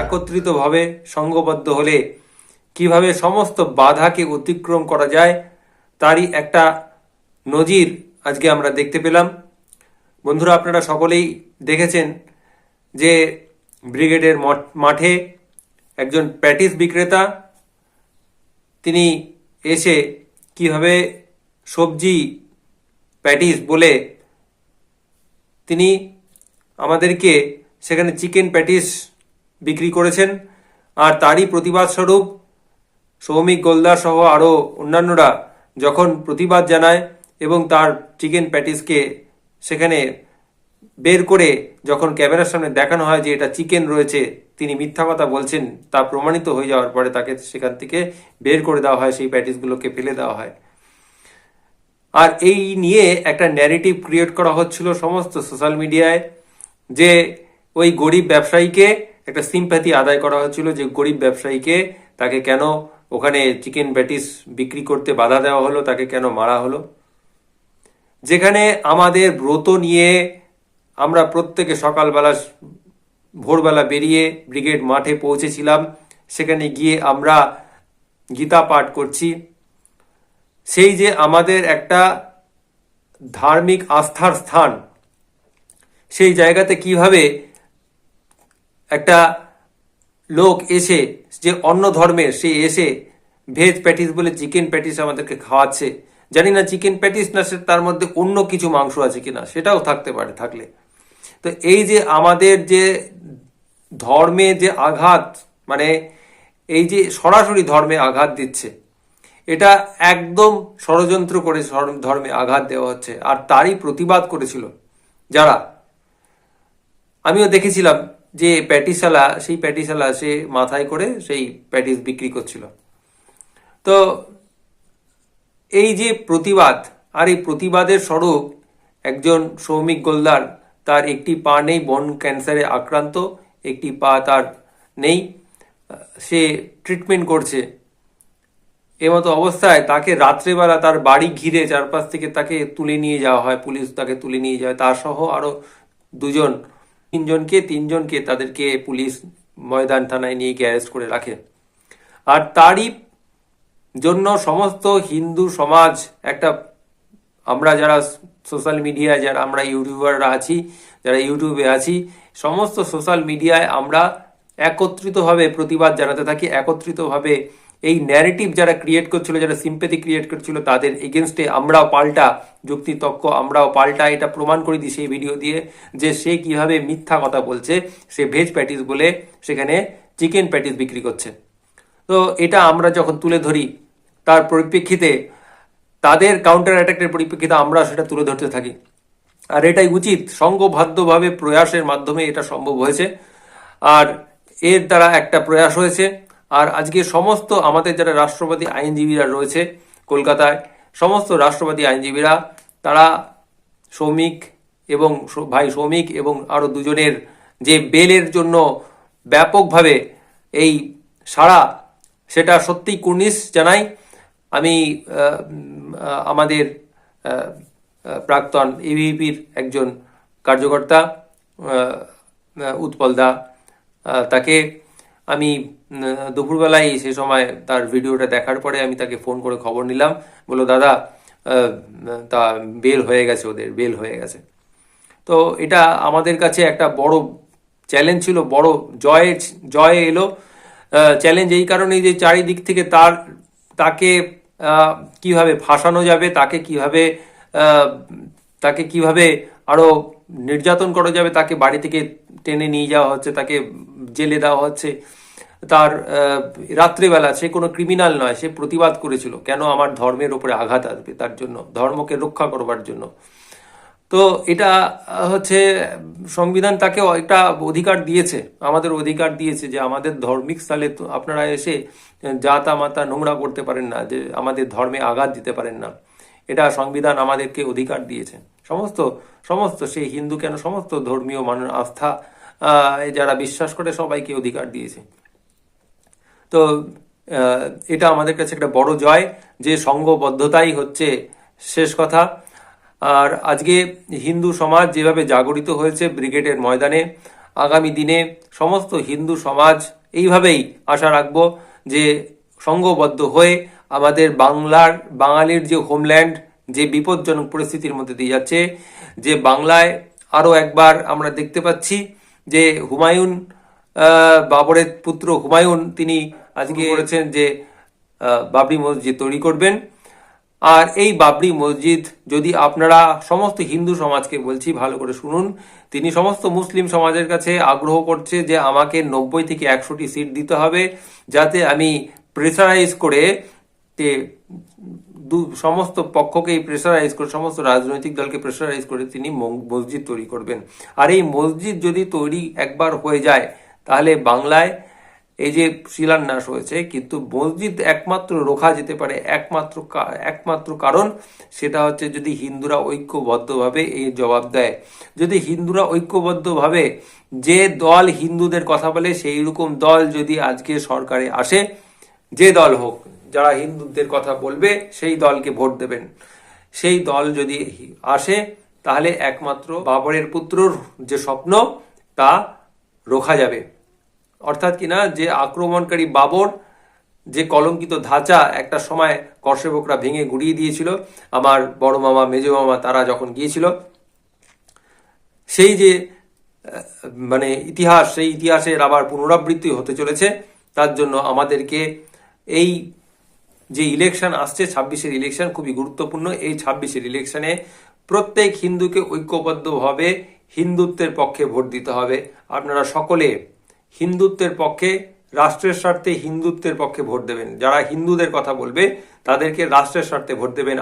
একত্রিতভাবে সংঘবদ্ধ হলে কিভাবে সমস্ত বাধাকে অতিক্রম করা যায় তারই একটা নজির আজকে আমরা দেখতে পেলাম। বন্ধুরা, আপনারা সকলেই দেখেছেন যে ব্রিগেডের মাঠে একজন প্যাটিস বিক্রেতা তিনি এসে কিভাবে সবজি প্যাটিস বলে তিনি আমাদেরকে সেখানে চিকেন প্যাটিস বিক্রি করেছেন। আর তারই প্রতিবাদ স্বরূপ সৌমিক গোলদার সহ আরও অন্যান্যরা যখন প্রতিবাদ জানায় এবং তার চিকেন প্যাটিসকে সেখানে বের করে যখন ক্যামেরার সামনে দেখানো হয় যে এটা চিকেন রয়েছে, তিনি মিথ্যা কথা বলছেন, তা প্রমাণিত হয়ে যাওয়ার পরে তাকে সেখান থেকে বের করে দেওয়া হয়, সেই প্যাটিসগুলোকে ফেলে দেওয়া হয়। আর এই নিয়ে একটা ন্যারেটিভ ক্রিয়েট করা হচ্ছিল সমস্ত সোশ্যাল মিডিয়ায় যে ওই গরিব ব্যবসায়ীকে একটা সিম্প্যাথি আদায় করা হচ্ছিল যে গরিব ব্যবসায়ীকে তাকে কেন ওখানে চিকেন প্যাটিস বিক্রি করতে বাধা দেওয়া হলো, তাকে কেন মারা হলো। যেখানে আমাদের ব্রত নিয়ে আমরা প্রত্যেকে সকালবেলা ভোরবেলা বেরিয়ে ব্রিগেড মাঠে পৌঁছেছিলাম, সেখানে গিয়ে আমরা গীতা পাঠ করছি। সেই যে আমাদের একটা ধার্মিক আস্থার স্থান, সেই জায়গাতে কিভাবে একটা লোক এসে যে অন্য ধর্মের সে এসে ভেজ প্যাটিস বলে চিকেন প্যাটিস আমাদেরকে খাওয়াচ্ছে। জানি না চিকেন প্যাটিস না সে তার মধ্যে অন্য কিছু মাংস আছে কিনা, সেটাও থাকতে পারে। থাকলে তো এই যে আমাদের যে ধর্মে যে আঘাত, মানে এই যে সরাসরি ধর্মে আঘাত দিচ্ছে, এটা একদম ষড়যন্ত্র করে ধর্মে আঘাত দেওয়া হচ্ছে। আর তারই প্রতিবাদ করেছিল যারা, আমিও দেখেছিলাম যে প্যাটিসালা, সেই প্যাটিসালা সে মাথায় করে সেই প্যাটিস বিক্রি করছিল। তো এই যে প্রতিবাদ, আর এই প্রতিবাদের স্বরূপ একজন সৌমিক গোলদার, তার একটি পা নেই, বোন ক্যান্সারে আক্রান্ত, একটি পা তার নেই, সে ট্রিটমেন্ট করছে। এমতো অবস্থায় তাকে রাত্রেবেলা তার বাড়ি ঘিরে চারপাশ থেকে তাকে তুলে নিয়ে যাওয়া হয়, পুলিশ তাকে তুলে নিয়ে যায়, তার সহ আরো তিনজনকে তাদেরকে পুলিশ ময়দান থানায় নিয়ে গিয়ে অ্যারেস্ট করে রাখে। আর তারই জন্য সমস্ত হিন্দু সমাজ একটা, আমরা যারা সোশ্যাল মিডিয়ায়, যারা আমরা ইউটিউবাররা আছি, যারা ইউটিউবে আছি, সমস্ত সোশ্যাল মিডিয়ায় আমরা একত্রিতভাবে প্রতিবাদ জানাতে থাকি। একত্রিতভাবে এই ন্যারেটিভ যারা ক্রিয়েট করছিল, যারা সিম্প্যাথি ক্রিয়েট করছিল, তাদের এগেনস্টে আমরাও পাল্টা যুক্তিতক্ক, আমরাও পাল্টা এটা প্রমাণ করে দিই সেই ভিডিও দিয়ে যে সে কিভাবে মিথ্যা কথা বলছে। সে ভেজ প্যাটিস বলে সেখানে চিকেন প্যাটিস বিক্রি করছে। তো এটা আমরা যখন তুলে ধরি, তার পরিপ্রেক্ষিতে তাদের কাউন্টার অ্যাটাকের পরিপ্রেক্ষিতে আমরা সেটা তুলে ধরতে থাকি। আর এটাই উচিত, সংঘবদ্ধভাবে প্রয়াসের মাধ্যমে এটা সম্ভব হয়েছে, আর এর দ্বারা একটা প্রয়াস হয়েছে। আর আজকে সমস্ত আমাদের যারা রাষ্ট্রবাদী আইনজীবীরা রয়েছে কলকাতায়, সমস্ত রাষ্ট্রবাদী আইনজীবীরা তারা সৌমিক এবং আরো দুজনের যে বেলের জন্য ব্যাপকভাবে এই সাড়া, সেটা সত্যিই কুর্নিশ জানাই। আমি আমাদের প্রাক্তন এবিভিপির একজন কার্যকর্তা উৎপল দা, তাকে আমি দুপুরবেলায় সে সময় তার ভিডিওটা দেখার পরে আমি তাকে ফোন করে খবর নিলাম, বললো দাদা তা বেল হয়ে গেছে, ওদের বেল হয়ে গেছে। তো এটা আমাদের কাছে একটা বড় চ্যালেঞ্জ ছিল, বড় জয় এলো। চ্যালেঞ্জ এই কারণেই যে চারিদিক থেকে তাকে কিভাবে ফাঁসানো যাবে, তাকে কিভাবে আরো নির্যাতন করা যাবে, তাকে বাড়ি থেকে টেনে নিয়ে যাওয়া হচ্ছে, তাকে জেলে দেওয়া হচ্ছে। তার রাত্রেবেলা, সে কোনো ক্রিমিনাল নয়, সে প্রতিবাদ করেছিল কেন আমার ধর্মের ওপরে আঘাত আসবে, তার জন্য, ধর্মকে রক্ষা করবার জন্য। তো এটা হচ্ছে সংবিধান তাকে একটা অধিকার দিয়েছে, আমাদের অধিকার দিয়েছে যে আমাদের ধর্মিক স্থলে আপনারা এসে জাতা মাতা নোংরা করতে পারেন না, যে আমাদের ধর্মে আঘাত দিতে পারেন না। এটা সংবিধান আমাদেরকে অধিকার দিয়েছে। সমস্ত সেই হিন্দু কেন, সমস্ত ধর্মীয় আস্থা যারা বিশ্বাস করে সবাইকে অধিকার দিয়েছে। তো এটা আমাদের কাছে একটা বড় জয় যে সংঘবদ্ধতাই হচ্ছে শেষ কথা। আর আজকে হিন্দু সমাজ যেভাবে জাগরিত হয়েছে ব্রিগেডের ময়দানে, আগামী দিনে সমস্ত হিন্দু সমাজ এইভাবেই আশা রাখবো যে সংঘবদ্ধ হয়ে আমাদের বাঙালির যে হোমল্যান্ড যে বিপজ্জনক পরিস্থিতির মধ্যে দিয়ে যাচ্ছে, যে বাংলায় আরো একবার আমরা দেখতে পাচ্ছি যে হুমায়ুন, বাবরের পুত্র হুমায়ুন, তিনি আজকে বলেছেন যে বাবরি মসজিদ তৈরি করবেন। আর এই বাবরি মসজিদ যদি আপনারা সমস্ত হিন্দু সমাজকে বলছি ভালো করে শুনুন, তিনি সমস্ত মুসলিম সমাজের কাছে আগ্রহ করছে যে আমাকে 90 থেকে 100টি সিট দিতে হবে, যাতে আমি প্রেসারাইজ করে সমস্ত পক্ষকেই প্রেসারাইজ করে, সমস্ত রাজনৈতিক দলকে প্রেসারাইজ করে তিনি মসজিদ তৈরি করবেন। আর এই মসজিদ যদি তৈরি একবার হয়ে যায় তাহলে বাংলায় এই যে শিলান্যাস হয়েছে, কিন্তু মসজিদ একমাত্র রোখা যেতে পারে একমাত্র কারণ সেটা হচ্ছে যদি হিন্দুরা ঐক্যবদ্ধভাবে এই জবাব দেয়। যদি হিন্দুরা ঐক্যবদ্ধভাবে যে দল হিন্দুদের কথা বলে সেই রকম দল যদি আজকে সরকারে আসে, যে দল হোক যারা হিন্দুদের কথা বলবে সেই দলকে ভোট দেবেন। সেই দল যদি আসে তাহলে একমাত্র বাবরের পুত্রর যে স্বপ্ন তা রোখা যাবে। অর্থাৎ কিনা যে আক্রমণকারী বাবর, যে কলঙ্কিত ধাঁচা একটা সময় করসেবকরা ভেঙে গুড়িয়ে দিয়েছিল, আমার বড় মামা মেজো মামা তারা যখন গিয়েছিল, সেই যে মানে ইতিহাস, সেই ইতিহাসের আবার পুনরাবৃত্তি হতে চলেছে। তার জন্য আমাদেরকে এই যে ইলেকশন আসছে 26-এর ইলেকশন খুবই গুরুত্বপূর্ণ। এই 26-এর ইলেকশনে প্রত্যেক হিন্দুকে ঐক্যবদ্ধভাবে হিন্দুত্বের পক্ষে ভোট দিতে হবে। আপনারা সকলে হিন্দুত্বের পক্ষে, রাষ্ট্রের স্বার্থে হিন্দুত্বের পক্ষে ভোট দেবেন। যারা হিন্দুদের কথা বলবে তাদেরকে রাষ্ট্রের স্বার্থে ভোট দেবেন।